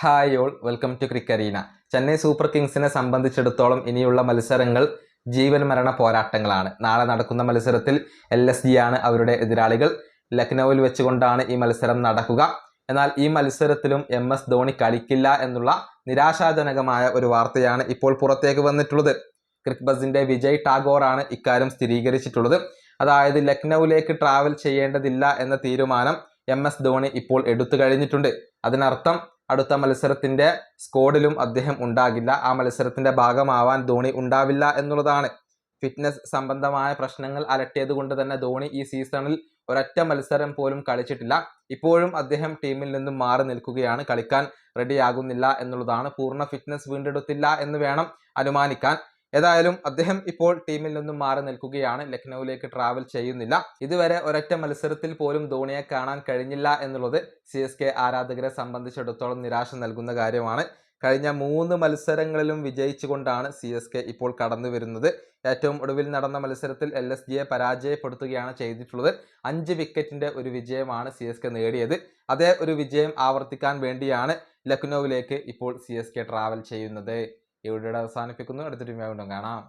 Hi all, welcome to ക്രിക്കറീന. Chennai super കിങ്സിനെ സംബന്ധിച്ചിടത്തോളം ഇനിയുള്ള മത്സരങ്ങൾ ജീവൻ മരണ പോരാട്ടങ്ങളാണ്. നാളെ നടക്കുന്ന മത്സരത്തിൽ LSG ആണ് അവരുടെ എതിരാളികൾ. ലക്നൌവിൽ വെച്ചുകൊണ്ടാണ് ഈ മത്സരം നടക്കുക. എന്നാൽ ഈ മത്സരത്തിലും MS ധോണി കളിക്കില്ല എന്നുള്ള നിരാശാജനകമായ ഒരു വാർത്തയാണ് ഇപ്പോൾ പുറത്തേക്ക് വന്നിട്ടുള്ളത്. ക്രിക്ബസിന്റെ വിജയ് ടാഗോർ ആണ് ഇക്കാര്യം സ്ഥിരീകരിച്ചിട്ടുള്ളത്. അതായത് ലക്നൌവിലേക്ക് ട്രാവൽ ചെയ്യേണ്ടതില്ല എന്ന തീരുമാനം MS ധോണി ഇപ്പോൾ എടുത്തു കഴിഞ്ഞിട്ടുണ്ട്. അതിനർത്ഥം അടുത്ത മത്സരത്തിന്റെ സ്ക്വാഡിലും അദ്ദേഹം ഉണ്ടാകില്ല. ആ മത്സരത്തിന്റെ ഭാഗമാവാൻ ധോണി ഉണ്ടാവില്ല എന്നുള്ളതാണ്. ഫിറ്റ്നസ് സംബന്ധമായ പ്രശ്നങ്ങൾ അലട്ടിയത് കൊണ്ട് തന്നെ ധോണി ഈ സീസണിൽ ഒരൊറ്റ മത്സരം പോലും കളിച്ചിട്ടില്ല. ഇപ്പോഴും അദ്ദേഹം ടീമിൽ നിന്നും മാറി നിൽക്കുകയാണ്, കളിക്കാൻ റെഡിയാകുന്നില്ല എന്നുള്ളതാണ്. പൂർണ്ണ ഫിറ്റ്നസ് വീണ്ടെടുത്തില്ല എന്ന് വേണം അനുമാനിക്കാൻ. ഏതായാലും അദ്ദേഹം ഇപ്പോൾ ടീമിൽ നിന്നും മാറി നിൽക്കുകയാണ്, ലക്നൌവിലേക്ക് ട്രാവൽ ചെയ്യുന്നില്ല. ഇതുവരെ ഒരൊറ്റ മത്സരത്തിൽ പോലും ധോണിയെ കാണാൻ കഴിഞ്ഞില്ല എന്നുള്ളത് CSK ആരാധകരെ സംബന്ധിച്ചിടത്തോളം നിരാശ നൽകുന്ന കാര്യമാണ്. കഴിഞ്ഞ 3 മത്സരങ്ങളിലും വിജയിച്ചുകൊണ്ടാണ് CSK ഇപ്പോൾ കടന്നു വരുന്നത്. ഏറ്റവും ഒടുവിൽ നടന്ന മത്സരത്തിൽ LSGയെ പരാജയപ്പെടുത്തുകയാണ് ചെയ്തിട്ടുള്ളത്. 5 വിക്കറ്റിന്റെ ഒരു വിജയമാണ് CSK നേടിയത്. അതേ ഒരു വിജയം ആവർത്തിക്കാൻ വേണ്ടിയാണ് ലക്നൌവിലേക്ക് ഇപ്പോൾ CSK ട്രാവൽ ചെയ്യുന്നത്. ഈ വീഡിയോ അവസാനിപ്പിക്കുന്നു. അടുത്തൊരു വീഡിയോ കാണാം.